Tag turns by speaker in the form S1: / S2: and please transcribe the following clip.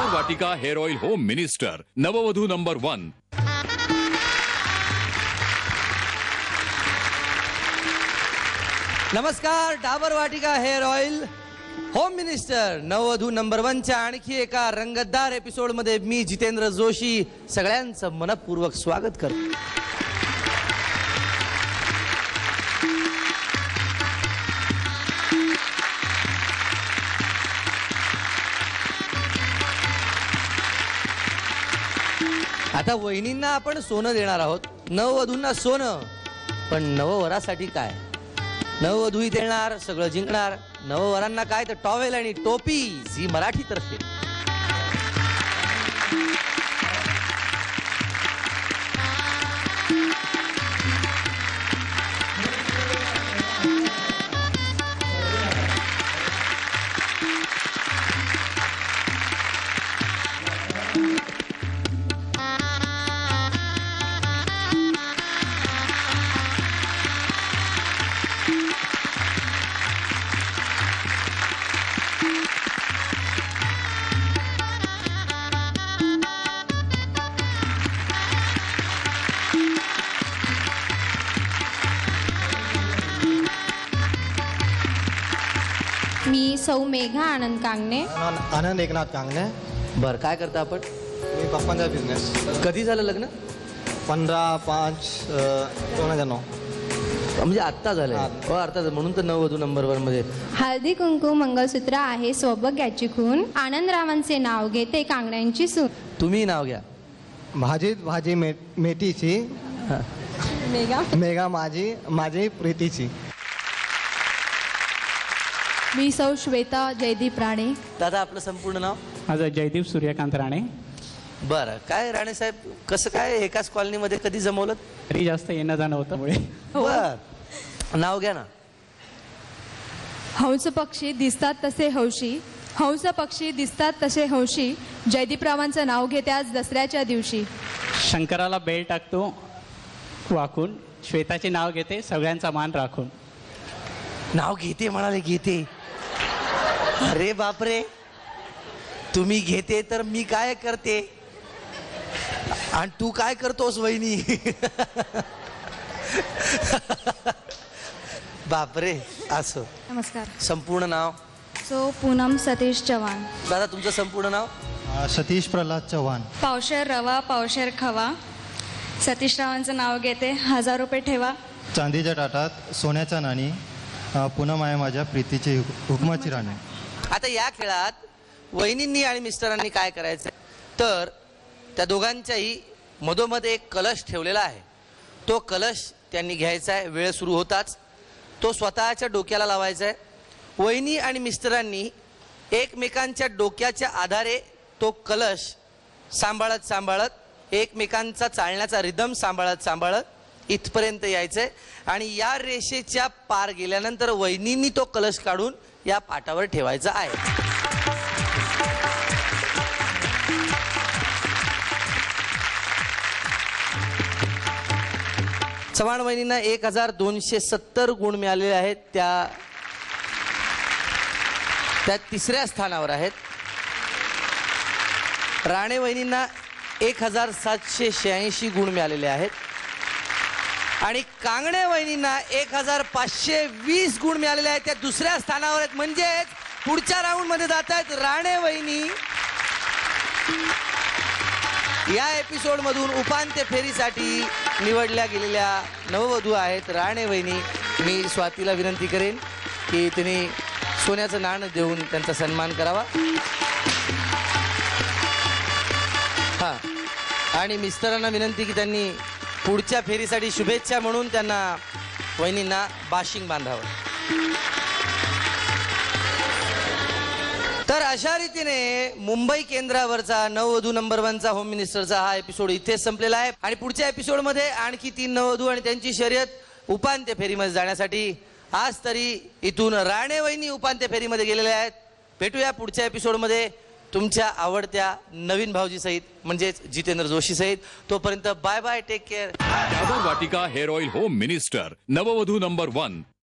S1: Dabur Vatika hair oil home minister, नववधू number 1।
S2: नमस्कार, Dabur Vatika hair oil home minister नववधू नंबर 1च्या आणखी एका रंगतदार एपिसोड मध्ये मी जितेंद्र जोशी सगळ्यांचं मनपूर्वक स्वागत करतो। आता वहिनींना आपण सोनं देणार आहोत, नववधूंना सोनं, पण नववरासाठी काय? नववधूही देणार, सगळं जिंकणार। नववरांना काय तर टॉवेल आणि टोपी। झी मराठी तर्फे
S3: मी सौ मेघा आनंद कांगणे।
S4: आनंद एकनाथ कांगणे।
S2: बर, काय करता आपण?
S4: मी पप्पांचा बिझनेस।
S2: कधी झालं लग्न?
S4: 15/5/2009।
S2: म्हणजे आत्ता झालंय? हो, अर्थात, म्हणून तर नववधू नंबर 1 मध्ये।
S3: हळदी कुंकू मंगळसूत्र आहे सौभाग्याची खून, आनंदरावांचे नाव घेते कांगण्यांची सून।
S2: तुम्ही नाव घ्या।
S4: भाजी मेथीची, मेघा माझी प्रीतीची।
S5: मी सौ श्वेता जयदीप राणे।
S2: दादा, आपलं संपूर्ण नाव?
S6: माझं जयदीप सूर्यकांत राणे।
S2: बरं, काय राणे साहेब, कसं काय एकाच कॉलनीमध्ये कधी जमवलं?
S6: तरी जास्त येणं जाणं होतं मुळे।
S2: बर, नाव घ्या ना।
S5: हंस पक्षी दिसतात तसे हौशी, हंस पक्षी दिसतात तसे हौशी, जयदीपरावांचं नाव घेते आज दसऱ्याच्या दिवशी।
S6: शंकराला बेल टाकतो वाकून, श्वेताचे नाव घेते सगळ्यांचा मान राखून।
S2: नाव घेते म्हणाले, घेते? अरे बापरे, तुम्ही घेते तर मी काय करते आणि तू काय करतोस वहिनी? बापरे, असं।
S3: नमस्कार,
S2: संपूर्ण नाव?
S3: सो पूनम सतीश चव्हाण।
S2: दादा, तुमचं संपूर्ण नाव?
S4: सतीश प्रल्हाद चव्हाण।
S3: पावशेर रवा पावशेर खवा, सतीशरावांचं नाव घेते 1000 रुपये ठेवा।
S4: चांदीच्या ताटात सोन्याचा नाणी, पूनम आहे माझ्या प्रीतीची हुकमाची राणी।
S2: आता या खेळात वहिनींनी आणि मिस्टरांनी काय करायचं तर त्या दोघांच्याही मधोमध एक कलश ठेवलेला आहे। तो कलश त्यांनी घ्यायचा आहे, वेळ सुरू होताच तो स्वतःच्या डोक्याला लावायचा आहे। वहिनी आणि मिस्टरांनी एकमेकांच्या डोक्याच्या आधारे तो कलश सांभाळत सांभाळत, एकमेकांचा चालण्याचा रिदम सांभाळत सांभाळत इथपर्यंत यायचंय आणि या रेषेच्या पार गेल्यानंतर वहिनींनी तो कलश काढून या पाटावर ठेवायचा आहे। चव्हाण वहिनींना 1270 गुण मिळालेले आहेत, त्या तिसऱ्या स्थानावर आहेत। राणे वहिनींना 1786 गुण मिळालेले आहेत आणि कांगणे वहिनींना 1520 गुण मिळालेले आहेत, त्या दुसऱ्या स्थानावर आहेत। म्हणजेच पुढच्या राऊंड मध्ये जात आहेत राणे वहिनी। या एपिसोड मधून उपांत्य फेरीसाठी निवडल्या गेलेल्या नववधू आहेत राणे वहिनी। मी स्वातीला विनंती करेन की तिने सोन्याचं नाणं देऊन त्यांचा सन्मान करावा। हा, आणि मिस्टरांना विनंती की त्यांनी पुढच्या फेरीसाठी शुभेच्छा म्हणून त्यांना वहिनींना बाशिंग बांधावं। तर अशा रीतीने मुंबई केंद्रावरचा नववधू नंबर 1चा होम मिनिस्टरचा हा एपिसोड इथेच संपलेला आहे आणि पुढच्या एपिसोडमध्ये आणखी 3 नववधू आणि त्यांची शर्यत उपांत्य फेरीमध्ये जाण्यासाठी आज तरी इथून राणे वहिनी उपांत्य फेरीमध्ये गेलेले आहेत। भेटूया पुढच्या एपिसोडमध्ये तुमच्या आवडत्या नवीन भाऊजी सहित, म्हणजेच जितेंद्र जोशी सहित। तोपर्यंत bye bye, take care.
S1: Dabur Vatika hair oil home minister, नववधू नंबर 1।